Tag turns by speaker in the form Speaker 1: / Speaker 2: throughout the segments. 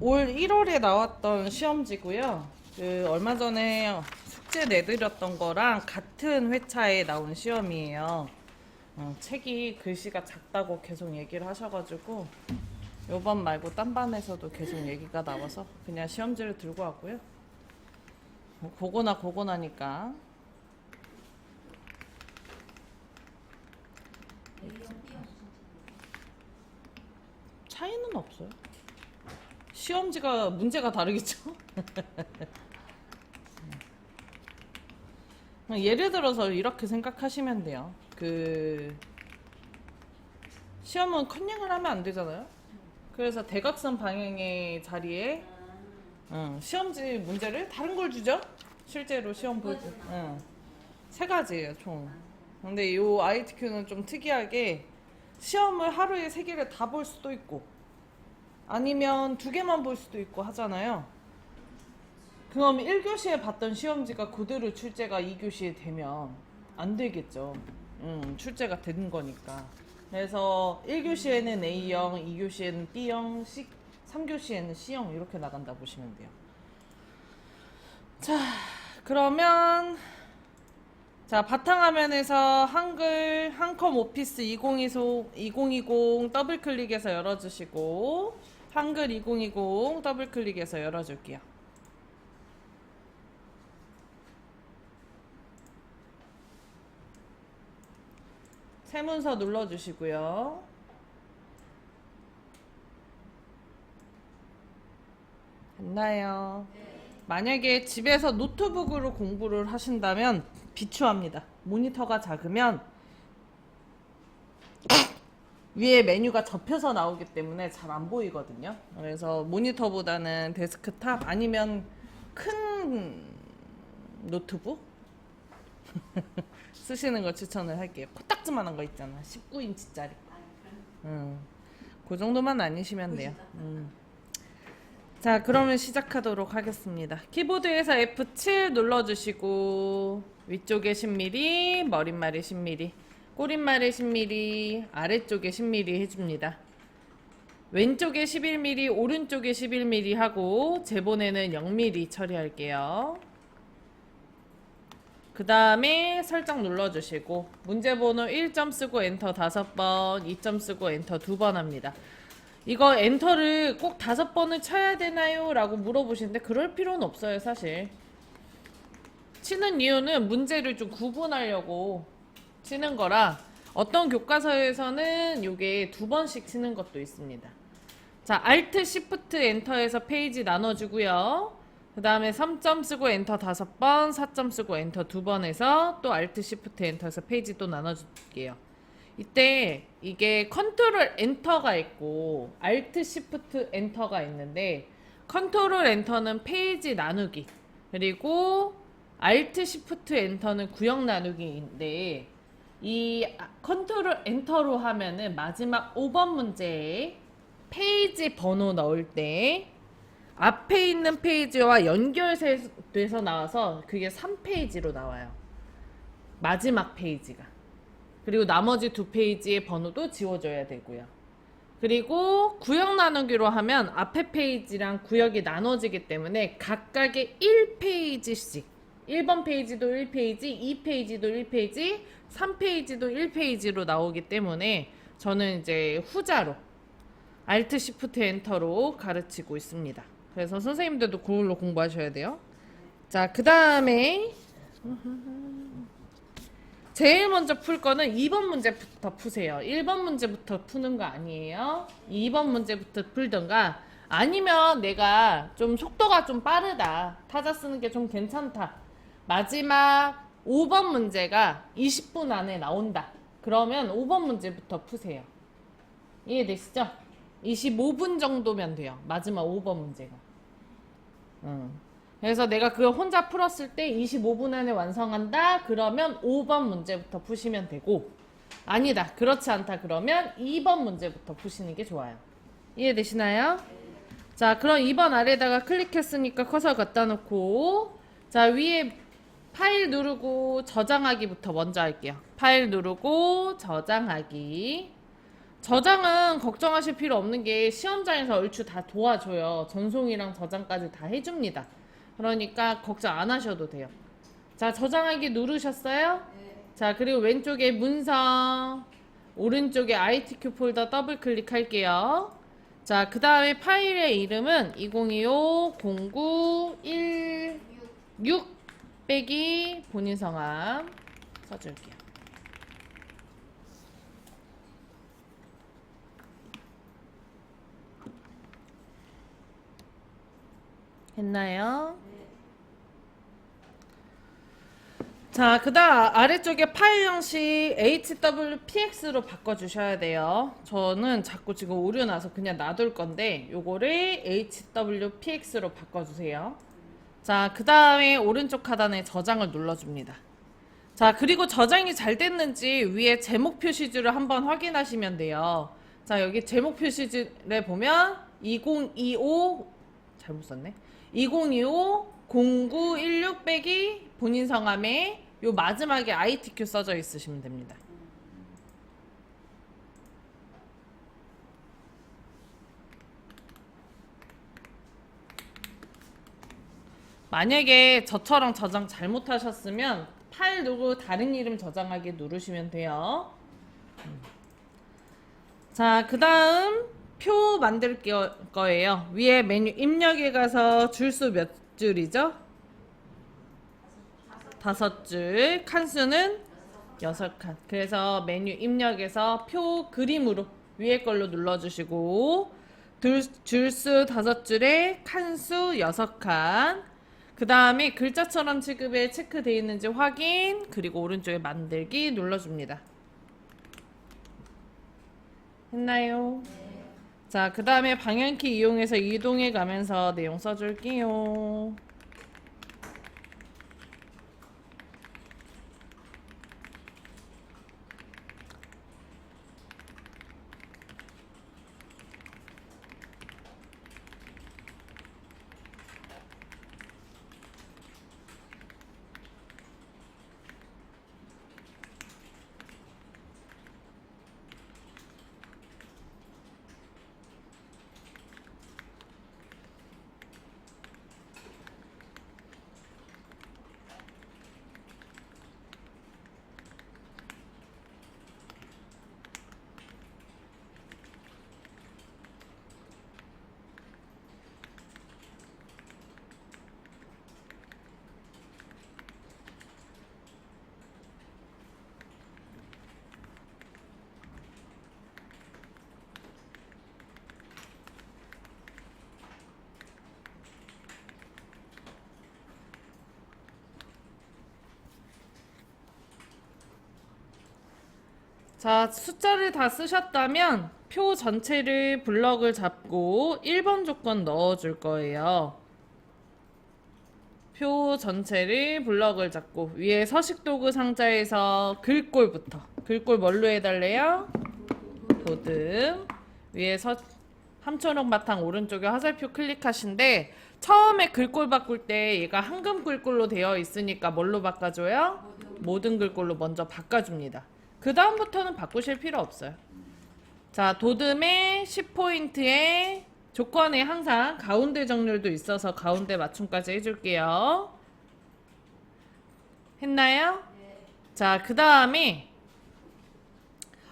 Speaker 1: 올 1월에 나왔던 시험지고요. 그 얼마 전에 숙제 내드렸던 거랑 같은 회차에 나온 시험이에요. 책이 글씨가 작다고 계속 얘기를 하셔가지고 요번 말고 딴 반에서도 계속 얘기가 나와서 그냥 시험지를 들고 왔고요. 고고나니까 차이는 없어요. 시험지가 문제가 다르겠죠? 예를 들어서 이렇게 생각하시면 돼요. 시험은 컨닝을 하면 안 되잖아요. 그래서 대각선 방향의 자리에 시험지 문제를 다른 걸 주죠. 실제로 시험 볼 때. 세 가지예요, 총. 근데 이 ITQ는 좀 특이하게 시험을 하루에 세 개를 다 볼 수도 있고 아니면 두 개만 볼 수도 있고 하잖아요. 그럼 1교시에 봤던 시험지가 그대로 출제가 2교시에 되면 안 되겠죠. 출제가 되는 거니까. 그래서 1교시에는 A형, 2교시에는 B형, 3교시에는 C형 이렇게 나간다 보시면 돼요. 자, 그러면 바탕화면에서 한글 한컴 오피스 2020 더블 클릭해서 열어주시고 한글 2020 더블 클릭해서 열어줄게요. 새 문서 눌러주시고요. 됐나요? 만약에 집에서 노트북으로 공부를 하신다면 비추합니다. 모니터가 작으면 위에 메뉴가 접혀서 나오기 때문에 잘 안 보이거든요. 그래서 모니터보다는 데스크탑 아니면 큰 노트북 쓰시는 걸 추천을 할게요. 코딱지만한 거 있잖아. 19인치짜리. 그 정도만 아니시면 돼요. 자, 그러면 시작하도록 하겠습니다. 키보드에서 F7 눌러주시고 위쪽에 10mm, 머릿말에 10mm, 꼬릿말에 10mm, 아래쪽에 10mm 해줍니다. 왼쪽에 11mm, 오른쪽에 11mm 하고 제본에는 0mm 처리할게요. 그 다음에 설정 눌러주시고 문제번호 1점 쓰고 엔터 5번, 2점 쓰고 엔터 2번 합니다. 이거 엔터를 꼭 5번을 쳐야 되나요? 라고 물어보시는데 그럴 필요는 없어요, 사실. 치는 이유는 문제를 좀 구분하려고 치는 거라 어떤 교과서에서는 이게 2번씩 치는 것도 있습니다. 자, Alt, Shift, 엔터에서 페이지 나눠주고요. 그 다음에 3점 쓰고 엔터 5번, 4점 쓰고 엔터 2번 해서 또 Alt, Shift, 엔터에서 페이지 또 나눠줄게요. 이때 이게 컨트롤 엔터가 있고 Alt, Shift, 엔터가 있는데 컨트롤 엔터는 페이지 나누기 그리고 Alt, Shift, 엔터는 구역 나누기인데 이 컨트롤 엔터로 하면은 마지막 5번 문제에 페이지 번호 넣을 때 앞에 있는 페이지와 연결돼서 나와서 그게 3페이지로 나와요. 마지막 페이지가. 그리고 나머지 2페이지의 번호도 지워줘야 되고요. 그리고 구역 나누기로 하면 앞에 페이지랑 구역이 나눠지기 때문에 각각의 1페이지씩 1번 페이지도 1페이지, 2페이지도 1페이지, 3페이지도 1페이지로 나오기 때문에 저는 이제 후자로 Alt, Shift, 엔터로 가르치고 있습니다. 그래서 선생님들도 그걸로 공부하셔야 돼요. 자, 그 다음에 제일 먼저 풀 거는 2번 문제부터 푸세요. 1번 문제부터 푸는 거 아니에요. 2번 문제부터 풀던가 아니면 내가 좀 속도가 좀 빠르다. 타자 쓰는 게 좀 괜찮다. 마지막 5번 문제가 20분 안에 나온다. 그러면 5번 문제부터 푸세요. 이해되시죠? 25분 정도면 돼요. 마지막 5번 문제가. 그래서 내가 그걸 혼자 풀었을 때 25분 안에 완성한다. 그러면 5번 문제부터 푸시면 되고 아니다. 그렇지 않다. 그러면 2번 문제부터 푸시는 게 좋아요. 이해되시나요? 자, 그럼 2번 아래다가 클릭했으니까 커서 갖다 놓고 자, 위에 파일 누르고 저장하기부터 먼저 할게요. 파일 누르고 저장하기. 저장은 걱정하실 필요 없는 게 시험장에서 얼추 다 도와줘요. 전송이랑 저장까지 다 해줍니다. 그러니까 걱정 안 하셔도 돼요. 자, 저장하기 누르셨어요? 자, 그리고 왼쪽에 문서, 오른쪽에 ITQ 폴더 더블 클릭할게요. 자, 그 다음에 파일의 이름은 2025-0916 빼기 본인 성함 써줄게요. 했나요? 자, 그 다음 아래쪽에 파일 형식 HWPX로 바꿔주셔야 돼요. 저는 자꾸 지금 오류 나서 그냥 놔둘 건데 요거를 HWPX로 바꿔주세요. 자, 그 다음에 오른쪽 하단에 저장을 눌러줍니다. 자, 그리고 저장이 잘 됐는지 위에 제목 표시줄을 한번 확인하시면 돼요. 자, 여기 제목 표시줄에 보면 2025 잘못 썼네. 2025 0916 빼기 본인 성함에 요 마지막에 ITQ 써져 있으시면 됩니다. 만약에 저처럼 저장 잘못하셨으면 파일 누르고 다른 이름 저장하기 누르시면 돼요. 자, 그 다음 표 만들 거예요. 위에 메뉴 입력에 가서 줄수 몇 줄이죠? 5줄. 칸수는 6칸. 그래서 메뉴 입력에서 표 그림으로 위에 걸로 눌러주시고 줄수 5줄에 칸수 6칸. 그 다음에 글자처럼 지급에 체크되어 있는지 확인, 그리고 오른쪽에 만들기 눌러줍니다. 했나요? 자, 그 다음에 방향키 이용해서 이동해 가면서 내용 써줄게요. 자, 숫자를 다 쓰셨다면 표 전체를 블럭을 잡고 1번 조건 넣어줄 거예요. 표 전체를 블럭을 잡고 위에 서식도구 상자에서 글꼴부터. 글꼴 뭘로 해달래요? 도듬. 위에 함초록 바탕 오른쪽에 화살표 클릭하신데 처음에 글꼴 바꿀 때 얘가 한금 글꼴로 되어 있으니까 뭘로 바꿔줘요? 모든 글꼴로 먼저 바꿔줍니다. 그 다음부터는 바꾸실 필요 없어요. 자, 도듬의 10포인트에 조건에 항상 가운데 정렬도 있어서 가운데 맞춤까지 해줄게요. 했나요? 자, 그 다음에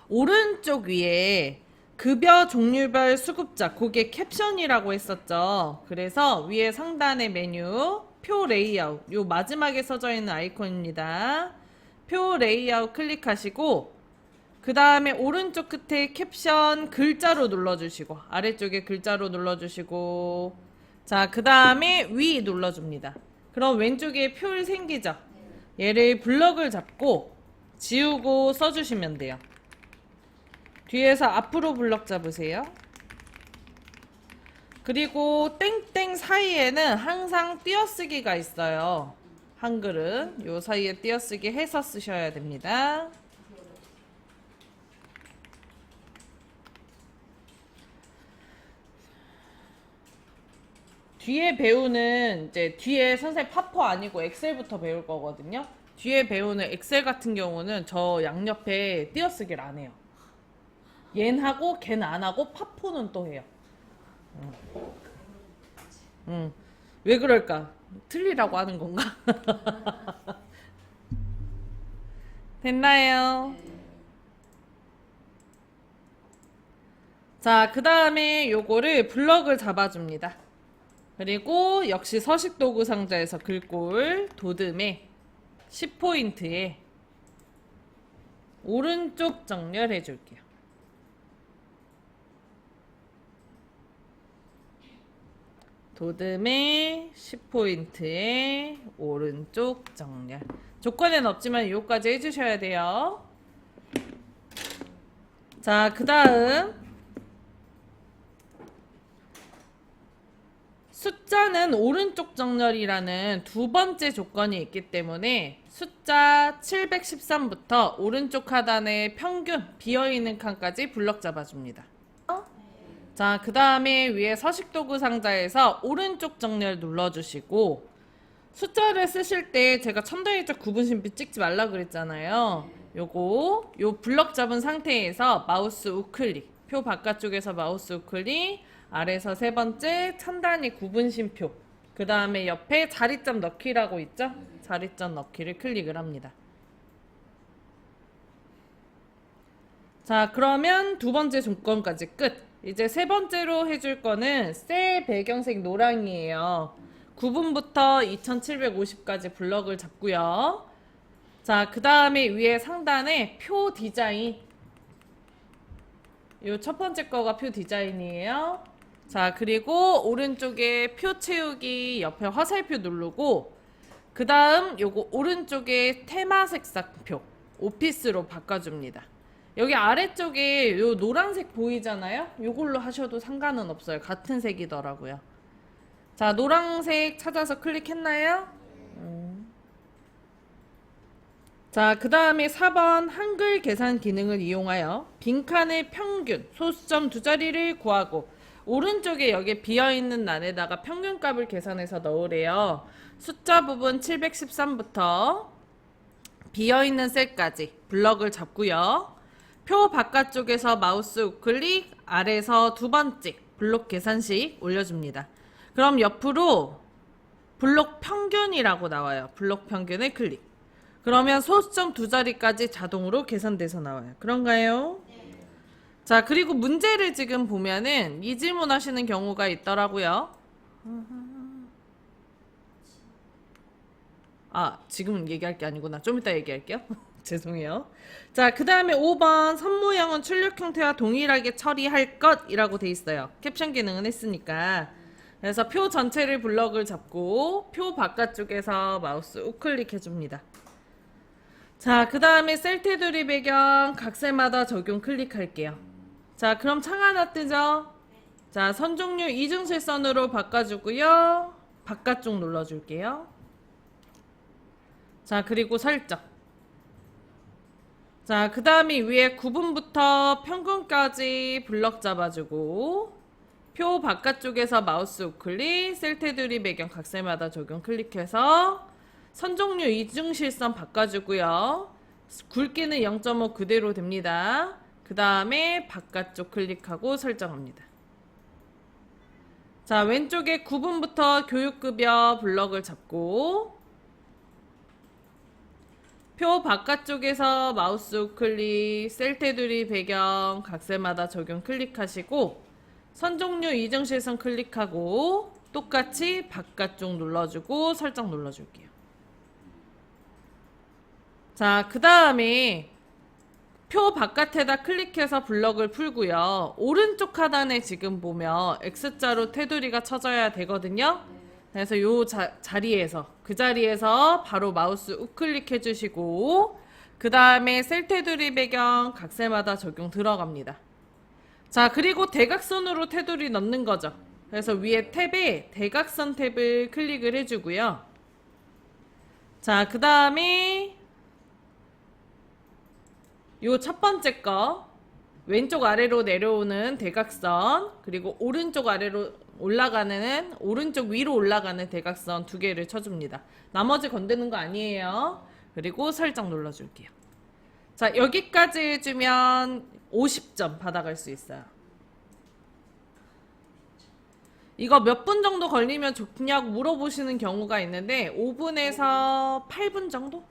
Speaker 1: 오른쪽 위에 급여 종류별 수급자, 그게 캡션이라고 했었죠. 그래서 위에 상단의 메뉴 표 레이아웃, 요 마지막에 써져 있는 아이콘입니다. 표 레이아웃 클릭하시고 그 다음에 오른쪽 끝에 캡션 글자로 눌러주시고 아래쪽에 글자로 눌러주시고 자, 그 다음에 위 눌러줍니다. 그럼 왼쪽에 표 생기죠? 얘를 블럭을 잡고 지우고 써주시면 돼요. 뒤에서 앞으로 블럭 잡으세요. 그리고 땡땡 사이에는 항상 띄어쓰기가 있어요. 한글은 요 사이에 띄어쓰기 해서 쓰셔야 됩니다. 뒤에 배우는 이제 뒤에 선생님 파포 아니고 엑셀부터 배울 거거든요. 뒤에 배우는 엑셀 같은 경우는 저 양옆에 띄어쓰기를 안 해요. 얜 하고 걘 안 하고 파포는 또 해요. 왜 그럴까? 틀리라고 하는 건가? 됐나요? 자, 그 다음에 요거를 블럭을 잡아줍니다. 그리고 역시 서식도구 상자에서 글꼴 도듬에 10포인트에 오른쪽 정렬 해줄게요. 도듬에 10포인트에 오른쪽 정렬. 조건엔 없지만 요까지 해주셔야 돼요. 자, 그 다음 숫자는 오른쪽 정렬이라는 두 번째 조건이 있기 때문에 숫자 713부터 오른쪽 하단의 평균 비어있는 칸까지 블럭 잡아줍니다. 자, 그 다음에 위에 서식도구 상자에서 오른쪽 정렬 눌러주시고 숫자를 쓰실 때 제가 첨단위적 구분심표 찍지 말라 그랬잖아요. 요 블럭 잡은 상태에서 마우스 우클릭, 표 바깥쪽에서 마우스 우클릭, 아래에서 세 번째 첨단위 구분심표, 그 다음에 옆에 자리점 넣기라고 있죠? 자리점 넣기를 클릭을 합니다. 자, 그러면 두 번째 조건까지 끝. 이제 세 번째로 해줄 거는 셀 배경색 노랑이에요. 9분부터 2750까지 블럭을 잡고요. 자, 그 다음에 위에 상단에 표 디자인. 요 첫 번째 거가 표 디자인이에요. 자, 그리고 오른쪽에 표 채우기 옆에 화살표 누르고 그 다음 요거 오른쪽에 테마 색상표 오피스로 바꿔줍니다. 여기 아래쪽에 요 노란색 보이잖아요? 요걸로 하셔도 상관은 없어요. 같은 색이더라고요. 자, 노란색 찾아서 클릭했나요? 자, 그 다음에 4번 한글 계산 기능을 이용하여 빈칸의 평균, 소수점 두 자리를 구하고 오른쪽에 여기 비어있는 란에다가 평균값을 계산해서 넣으래요. 숫자 부분 713부터 비어있는 셀까지 블럭을 잡고요. 표 바깥쪽에서 마우스 우클릭, 아래에서 두 번째 블록 계산식 올려줍니다. 그럼 옆으로 블록 평균이라고 나와요. 블록 평균을 클릭. 그러면 소수점 두 자리까지 자동으로 계산돼서 나와요. 그런가요? 네. 자, 그리고 문제를 지금 보면은 이 질문 하시는 경우가 있더라고요. 지금 얘기할 게 아니구나. 좀 이따 얘기할게요. 죄송해요. 자, 그 다음에 5번 선 모양은 출력 형태와 동일하게 처리할 것이라고 돼 있어요. 캡션 기능은 했으니까. 그래서 표 전체를 블럭을 잡고 표 바깥쪽에서 마우스 우클릭 해줍니다. 자, 그 다음에 셀 테두리 배경 각셀마다 적용 클릭할게요. 자, 그럼 창 하나 뜨죠? 자, 선 종류 이중실선으로 바꿔주고요. 바깥쪽 눌러줄게요. 자, 그리고 설정. 자, 그 다음에 위에 9분부터 평균까지 블럭 잡아주고 표 바깥쪽에서 마우스 우클릭, 셀 테두리 배경 각셀마다 적용 클릭해서 선 종류 이중실선 바꿔주고요. 굵기는 0.5 그대로 됩니다. 그 다음에 바깥쪽 클릭하고 설정합니다. 자, 왼쪽에 9분부터 교육급여 블럭을 잡고 표 바깥쪽에서 마우스 우클릭, 셀 테두리 배경 각셀마다 적용 클릭하시고 선 종류 이중실선 클릭하고 똑같이 바깥쪽 눌러주고 설정 눌러줄게요. 자, 그 다음에 표 바깥에다 클릭해서 블럭을 풀고요. 오른쪽 하단에 지금 보면 X자로 테두리가 쳐져야 되거든요. 그래서 요 자리에서 그 자리에서 바로 마우스 우클릭 해주시고 그 다음에 셀 테두리 배경 각셀마다 적용 들어갑니다. 자, 그리고 대각선으로 테두리 넣는 거죠. 그래서 위에 탭에 대각선 탭을 클릭을 해주고요. 자, 그 다음에 요 첫 번째 거 왼쪽 아래로 내려오는 대각선 그리고 오른쪽 아래로 올라가는 오른쪽 위로 올라가는 대각선 두 개를 쳐줍니다. 나머지 건드는 거 아니에요. 그리고 설정 눌러줄게요. 자, 여기까지 해주면 50점 받아갈 수 있어요. 이거 몇 분 정도 걸리면 좋냐고 물어보시는 경우가 있는데 5분에서 8분 정도?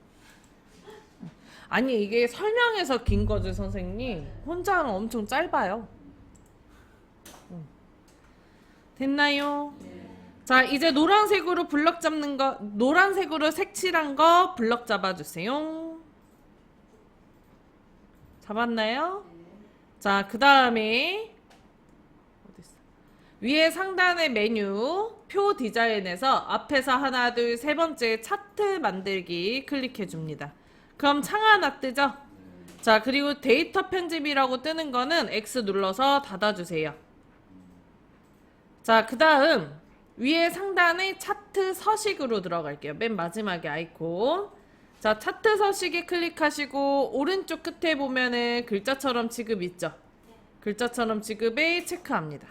Speaker 1: 아니 이게 설명해서 긴 거지 선생님. 혼자 하면 엄청 짧아요. 됐나요? 자, 이제 노란색으로 블럭 잡는 거, 노란색으로 색칠한 거 블럭 잡아주세요. 잡았나요? 자, 그 다음에 위에 상단의 메뉴 표 디자인에서 앞에서 하나 둘 세 번째 차트 만들기 클릭해 줍니다. 그럼 창 하나 뜨죠? 자, 그리고 데이터 편집이라고 뜨는 거는 X 눌러서 닫아주세요. 자, 그 다음 위에 상단에 차트 서식으로 들어갈게요. 맨 마지막에 아이콘. 자, 차트 서식에 클릭하시고 오른쪽 끝에 보면은 글자처럼 지급 있죠? 글자처럼 지급에 체크합니다.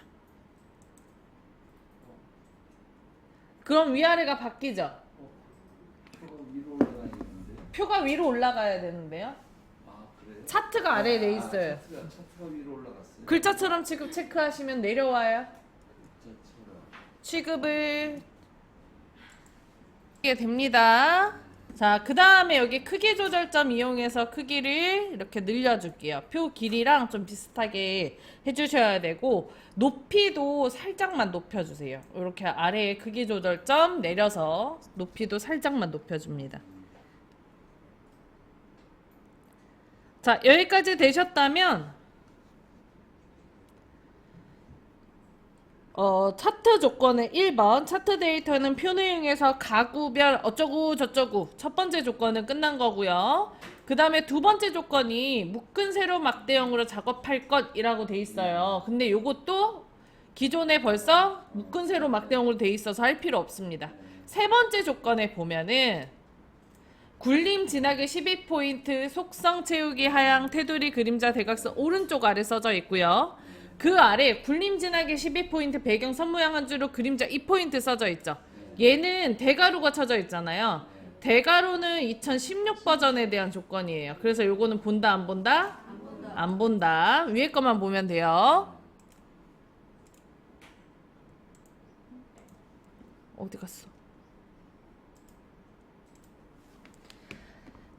Speaker 1: 그럼 위아래가 바뀌죠? 표가 위로 올라가야 되는데요?
Speaker 2: 아, 그래요?
Speaker 1: 차트가 아래에 돼 있어요.
Speaker 2: 차트가 위로 올라갔어요.
Speaker 1: 글자처럼 지급 체크하시면 내려와요.
Speaker 2: 글자처럼.
Speaker 1: 취급을 하게 됩니다. 자, 그 다음에 여기 크기 조절점 이용해서 크기를 이렇게 늘려줄게요. 표 길이랑 좀 비슷하게 해주셔야 되고 높이도 살짝만 높여주세요. 이렇게 아래에 크기 조절점 내려서 높이도 살짝만 높여줍니다. 자, 여기까지 되셨다면 차트 조건의 1번 차트 데이터는 표 내용에서 가구별 어쩌고 저쩌고 첫 번째 조건은 끝난 거고요. 그 다음에 두 번째 조건이 묶은 세로 막대형으로 작업할 것이라고 돼 있어요. 근데 요것도 기존에 벌써 묶은 세로 막대형으로 돼 있어서 할 필요 없습니다. 세 번째 조건에 보면은 굴림 진하게 12포인트 속성 채우기 하향 테두리 그림자 대각선 오른쪽 아래 써져 있고요. 그 아래 굴림 진하게 12포인트 배경 선모양 한 줄로 그림자 2포인트 써져 있죠. 얘는 대가로가 쳐져 있잖아요. 대가로는 2016 버전에 대한 조건이에요. 그래서 요거는 본다 안 본다? 안 본다. 위에 것만 보면 돼요. 어디 갔어?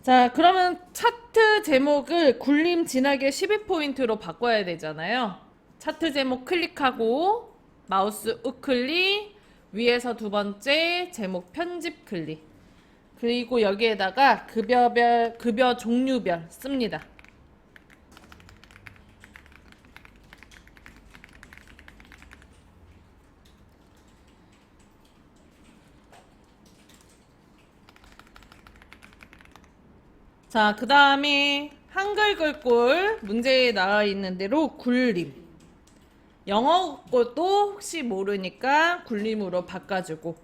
Speaker 1: 자, 그러면 차트 제목을 굴림 진하게 12포인트로 바꿔야 되잖아요. 차트 제목 클릭하고 마우스 우클릭 위에서 두 번째 제목 편집 클릭 그리고 여기에다가 급여 종류별 씁니다. 자, 그 다음에 한글 글꼴 문제에 나와 있는 대로 굴림 영어 것도 혹시 모르니까 굴림으로 바꿔주고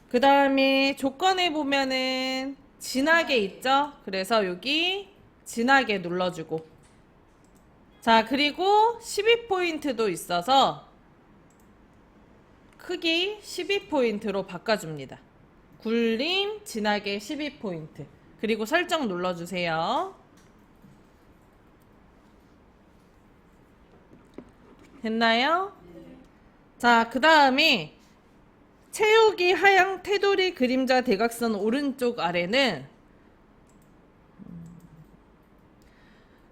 Speaker 1: 그 다음에 조건에 보면은 진하게 있죠? 그래서 여기 진하게 눌러주고 자, 그리고 12포인트도 있어서 크기 12포인트로 바꿔줍니다. 굴림 진하게 12포인트 그리고 설정 눌러주세요. 됐나요? 자, 그 다음에 채우기 하향 테두리 그림자 대각선 오른쪽 아래는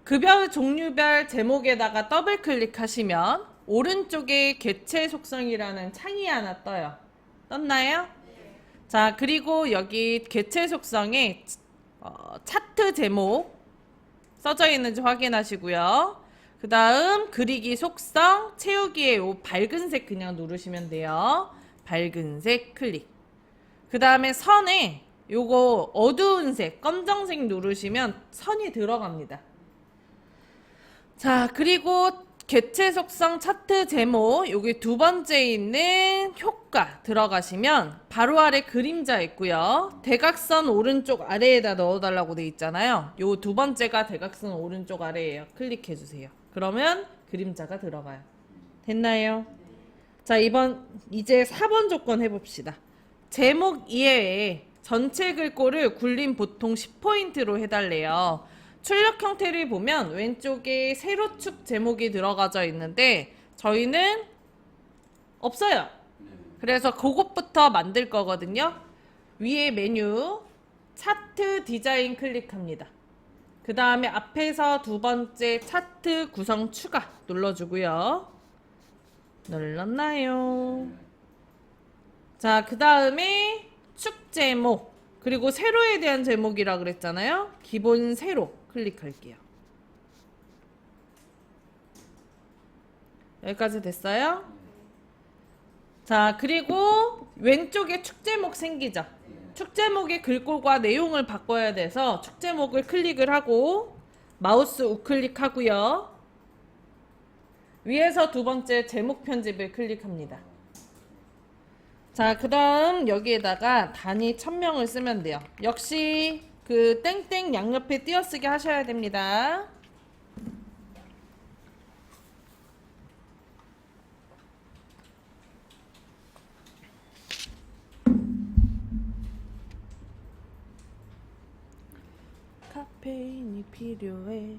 Speaker 1: 급여 종류별 제목에다가 더블 클릭하시면 오른쪽에 개체 속성이라는 창이 하나 떠요. 떴나요? 자, 그리고 여기 개체 속성에 차트 제목 써져 있는지 확인하시고요. 그 다음 그리기 속성 채우기에 요 밝은색 그냥 누르시면 돼요. 밝은색 클릭. 그 다음에 선에 요거 어두운 색 검정색 누르시면 선이 들어갑니다. 자, 그리고 개체 속성 차트 제목 여기 두 번째 있는 효과 들어가시면 바로 아래 그림자 있고요. 대각선 오른쪽 아래에다 넣어달라고 돼 있잖아요. 요 두 번째가 대각선 오른쪽 아래에요. 클릭해 주세요. 그러면 그림자가 들어가요. 됐나요? 자, 이제 4번 조건 해봅시다. 제목 이외에 전체 글꼴을 굴림 보통 10포인트로 해달래요. 출력 형태를 보면 왼쪽에 세로축 제목이 들어가져 있는데 저희는 없어요.
Speaker 2: 네.
Speaker 1: 그래서 그것부터 만들 거거든요. 위에 메뉴 차트 디자인 클릭합니다. 그 다음에 앞에서 두 번째 차트 구성 추가 눌러주고요. 눌렀나요? 자, 그 다음에 축 제목 그리고 세로에 대한 제목이라 그랬잖아요. 기본 세로 클릭할게요. 여기까지 됐어요? 자, 그리고 왼쪽에 축 제목 생기죠? 축 제목의 글꼴과 내용을 바꿔야 돼서 축 제목을 클릭을 하고 마우스 우클릭하고요. 위에서 두 번째 제목 편집을 클릭합니다. 자, 그 다음 여기에다가 단위 1000명을 쓰면 돼요. 역시 그 땡땡 양옆에 띄어쓰기 하셔야 됩니다. 카페인이 필요해.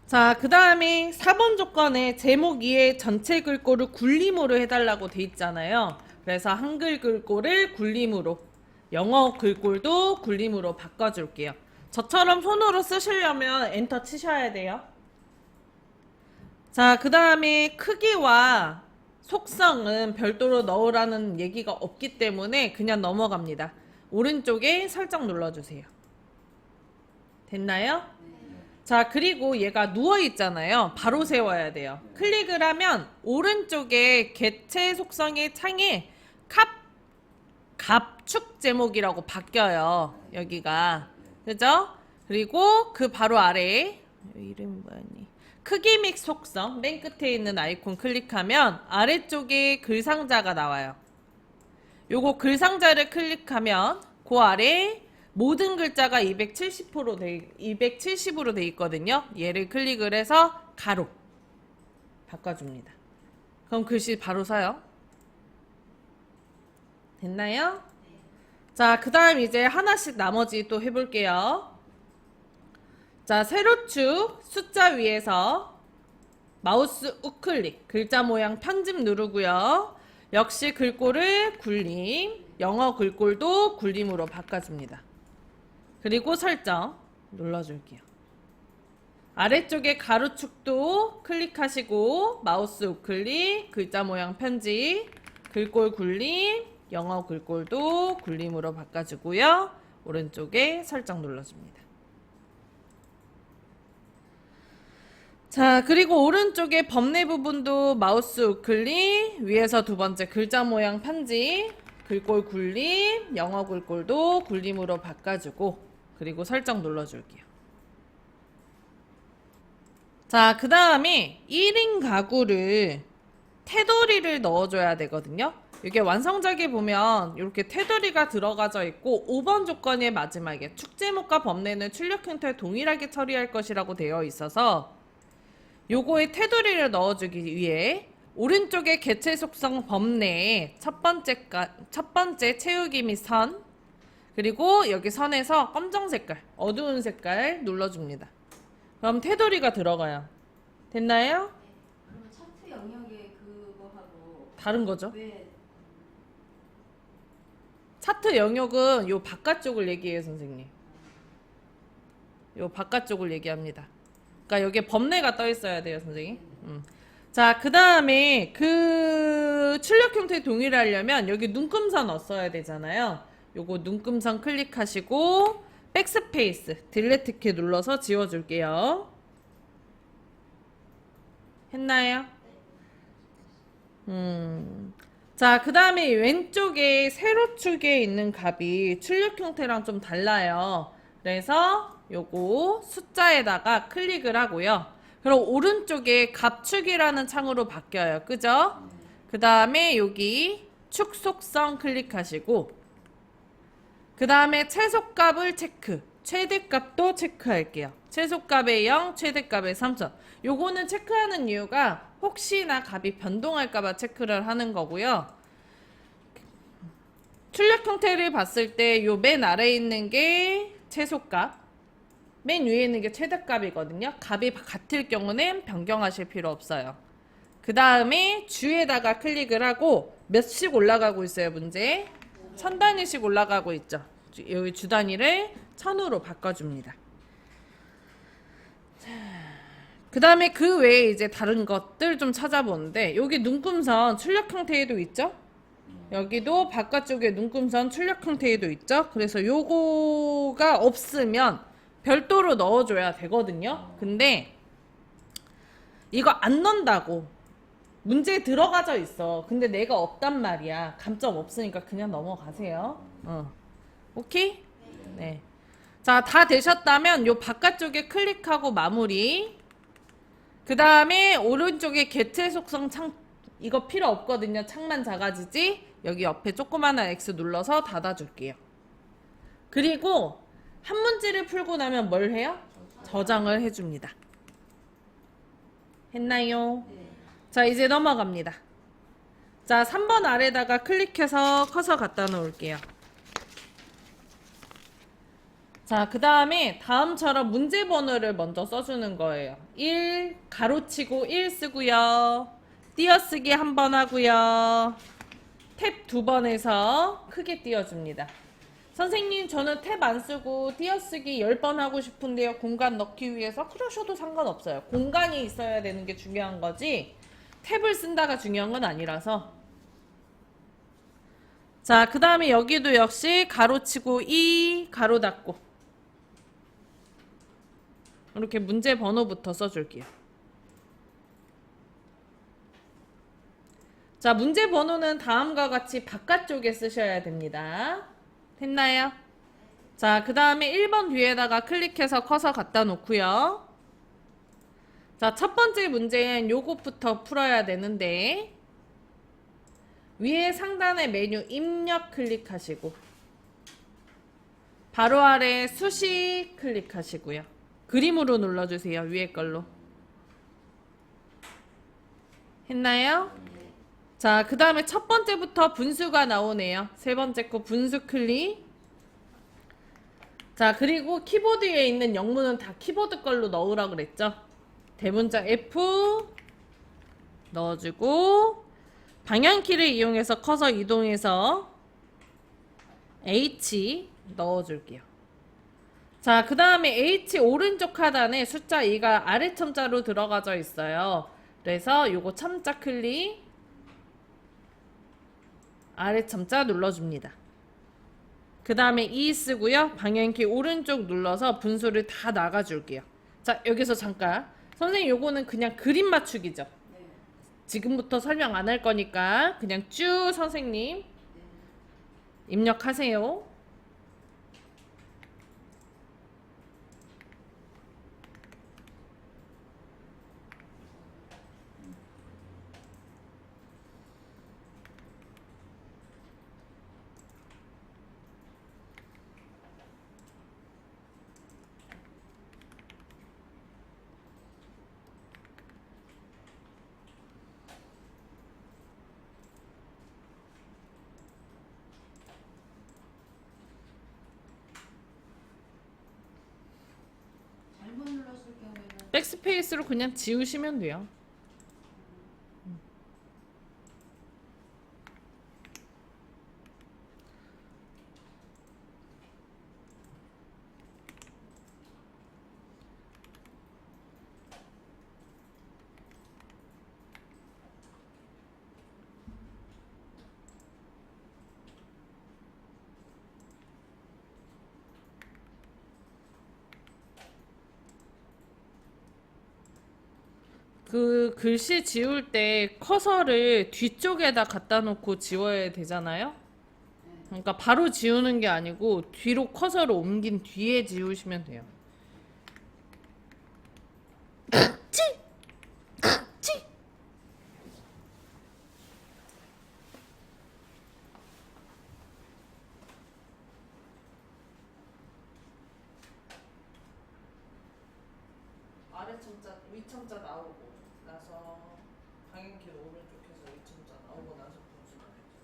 Speaker 1: 자, 그 다음에 4번 조건에 제목 위에 전체 글꼴을 굴림으로 해달라고 돼 있잖아요. 그래서 한글 글꼴을 굴림으로, 영어 글꼴도 굴림으로 바꿔줄게요. 저처럼 손으로 쓰시려면 엔터 치셔야 돼요. 자, 그 다음에 크기와 속성은 별도로 넣으라는 얘기가 없기 때문에 그냥 넘어갑니다. 오른쪽에 설정 눌러주세요. 됐나요? 자, 그리고 얘가 누워 있잖아요. 바로 세워야 돼요. 클릭을 하면 오른쪽에 개체 속성의 창에 갑축 제목이라고 바뀌어요. 여기가. 그죠? 그리고 그 바로 아래에 이름이 뭐였니? 크기 및 속성 맨 끝에 있는 아이콘 클릭하면 아래쪽에 글상자가 나와요. 요거 글상자를 클릭하면 그 아래 모든 글자가 270으로 돼 있거든요. 얘를 클릭을 해서 가로 바꿔줍니다. 그럼 글씨 바로 서요. 됐나요? 자, 그 다음 이제 하나씩 나머지 또 해볼게요. 자, 세로축 숫자 위에서 마우스 우클릭 글자 모양 편집 누르고요. 역시 글꼴을 굴림, 영어 글꼴도 굴림으로 바꿔줍니다. 그리고 설정 눌러줄게요. 아래쪽에 가로축도 클릭하시고 마우스 우클릭, 글자 모양 편집, 글꼴 굴림, 영어 글꼴도 굴림으로 바꿔주고요. 오른쪽에 설정 눌러줍니다. 자, 그리고 오른쪽에 범례 부분도 마우스 우클릭, 위에서 두 번째 글자 모양 편집, 글꼴 굴림, 영어 글꼴도 굴림으로 바꿔주고 그리고 설정 눌러줄게요. 자, 그 다음에 1인 가구를 테두리를 넣어줘야 되거든요. 이게 완성작에 보면 이렇게 테두리가 들어가져 있고 5번 조건의 마지막에 축 제목과 범례는 출력 형태 동일하게 처리할 것이라고 되어 있어서 요거에 테두리를 넣어주기 위해 오른쪽에 개체 속성 범례에 첫 번째 채우기 및 선, 그리고 여기 선에서 검정 색깔, 어두운 색깔 눌러줍니다. 그럼 테두리가 들어가요. 됐나요?
Speaker 3: 그러면 차트 영역에 그거하고
Speaker 1: 다른 거죠?
Speaker 3: 왜
Speaker 1: 차트 영역은 요 바깥쪽을 얘기해요, 선생님. 요 바깥쪽을 얘기합니다. 그러니까 여기에 범례가 떠 있어야 돼요, 선생님. 자, 그 다음에 그 출력 형태 동일하려면 여기 눈금선 넣었어야 되잖아요. 요거 눈금선 클릭하시고 백스페이스, 딜리트 키 눌러서 지워줄게요. 했나요? 자, 그 다음에 왼쪽에 세로축에 있는 값이 출력 형태랑 좀 달라요. 그래서 요거 숫자에다가 클릭을 하고요. 그럼 오른쪽에 값축이라는 창으로 바뀌어요. 그죠? 그 다음에 여기 축 속성 클릭하시고 그 다음에 최소값을 체크, 최대값도 체크할게요. 최소값에 0, 최대값에 3000. 요거는 체크하는 이유가 혹시나 값이 변동할까봐 체크를 하는 거고요. 출력 형태를 봤을 때 요 맨 아래에 있는 게 최소값. 맨 위에 있는 게 최대값이거든요. 값이 같을 경우는 변경하실 필요 없어요. 그 다음에 주에다가 클릭을 하고 몇씩 올라가고 있어요, 문제? 1000단위씩 올라가고 있죠. 여기 주 단위를 1000으로 바꿔줍니다. 그 다음에 그 외에 이제 다른 것들 좀 찾아보는데 여기 눈금선 출력 형태에도 있죠? 여기도 바깥쪽에 눈금선 출력 형태에도 있죠? 그래서 요거가 없으면 별도로 넣어줘야 되거든요. 근데 이거 안 넣는다고 문제에 들어가져 있어. 근데 내가 없단 말이야. 감점 없으니까 그냥 넘어가세요. 오케이? 네. 자, 다 되셨다면 요 바깥쪽에 클릭하고 마무리. 그 다음에 오른쪽에 개체 속성 창, 이거 필요 없거든요. 창만 작아지지? 여기 옆에 조그마한 X 눌러서 닫아줄게요. 그리고 한 문제를 풀고 나면 뭘 해요? 저장을 해줍니다. 했나요?
Speaker 3: 네.
Speaker 1: 자, 이제 넘어갑니다. 자, 3번 아래다가 클릭해서 커서 갖다 놓을게요. 자, 그 다음에 다음처럼 문제 번호를 먼저 써주는 거예요. 1, 가로치고 1 쓰고요. 띄어쓰기 한 번 하고요. 탭 2번 해서 크게 띄워줍니다. 선생님, 저는 탭 안 쓰고 띄어쓰기 10번 하고 싶은데요. 공간 넣기 위해서. 그러셔도 상관없어요. 공간이 있어야 되는 게 중요한 거지 탭을 쓴다가 중요한 건 아니라서. 자, 그 다음에 여기도 역시 가로치고 2, 가로 닫고 이렇게 문제 번호부터 써줄게요. 자, 문제 번호는 다음과 같이 바깥쪽에 쓰셔야 됩니다. 됐나요? 자, 그 다음에 1번 뒤에다가 클릭해서 커서 갖다 놓고요. 자, 첫 번째 문제는 요것부터 풀어야 되는데 위에 상단의 메뉴 입력 클릭하시고 바로 아래 수식 클릭하시고요. 그림으로 눌러주세요. 위에 걸로. 했나요? 자, 그 다음에 첫 번째부터 분수가 나오네요. 세 번째 거 분수 클릭. 자, 그리고 키보드 위에 있는 영문은 다 키보드 걸로 넣으라고 그랬죠. 대문자 F 넣어주고 방향키를 이용해서 커서 이동해서 H 넣어줄게요. 자, 그 다음에 H 오른쪽 하단에 숫자 2가 아래 첨자로 들어가져 있어요. 그래서 요거 첨자 클릭 아래 첨자 눌러줍니다. 그 다음에 2 쓰고요. 방향키 오른쪽 눌러서 분수를 다 나가줄게요. 자, 여기서 잠깐. 선생님 요거는 그냥 그림 맞추기죠.
Speaker 3: 네.
Speaker 1: 지금부터 설명 안 할 거니까 그냥 쭉 선생님 입력하세요.
Speaker 3: 잘못 눌렀을 경우에는
Speaker 1: 백스페이스로 그냥 지우시면 돼요. 그 글씨 지울 때 커서를 뒤쪽에다 갖다 놓고 지워야 되잖아요. 그러니까 바로 지우는 게 아니고 뒤로 커서를 옮긴 뒤에 지우시면 돼요. 아래 첨자, 위 첨자 나오고 나서 방향키 오른쪽에서 위 첨자 나오고 나서 분수가 되죠.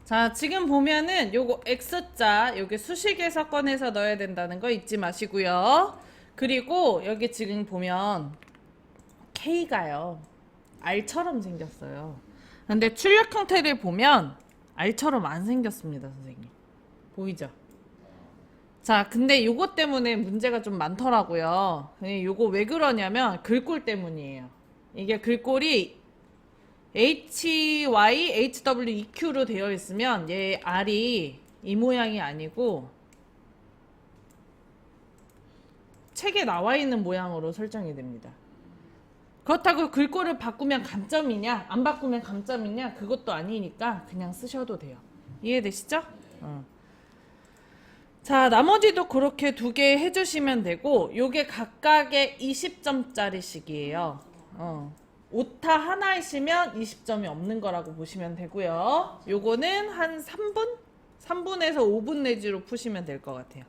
Speaker 1: 자, 지금 보면은 요거 X자 여기 수식에서 꺼내서 넣어야 된다는 거 잊지 마시고요. 그리고 여기 지금 보면 K가요. R처럼 생겼어요. 근데 출력 형태를 보면 R처럼 안 생겼습니다, 선생님. 보이죠? 자, 근데 요거 때문에 문제가 좀 많더라고요. 요거 왜 그러냐면 글꼴 때문이에요. 이게 글꼴이 HY, HW, EQ로 되어 있으면 얘 R이 이 모양이 아니고 책에 나와 있는 모양으로 설정이 됩니다. 그렇다고 글꼴을 바꾸면 감점이냐 안 바꾸면 감점이냐 그것도 아니니까 그냥 쓰셔도 돼요. 이해되시죠? 자, 나머지도 그렇게 두 개 해주시면 되고 요게 각각의 20점짜리씩이에요. 오타 하나이시면 20점이 없는 거라고 보시면 되고요. 요거는 한 3분? 3분에서 5분 내지로 푸시면 될 것 같아요.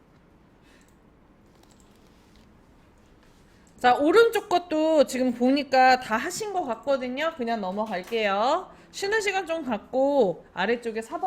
Speaker 1: 자, 오른쪽 것도 지금 보니까 다 하신 것 같거든요. 그냥 넘어갈게요. 쉬는 시간 좀 갖고 아래쪽에 4번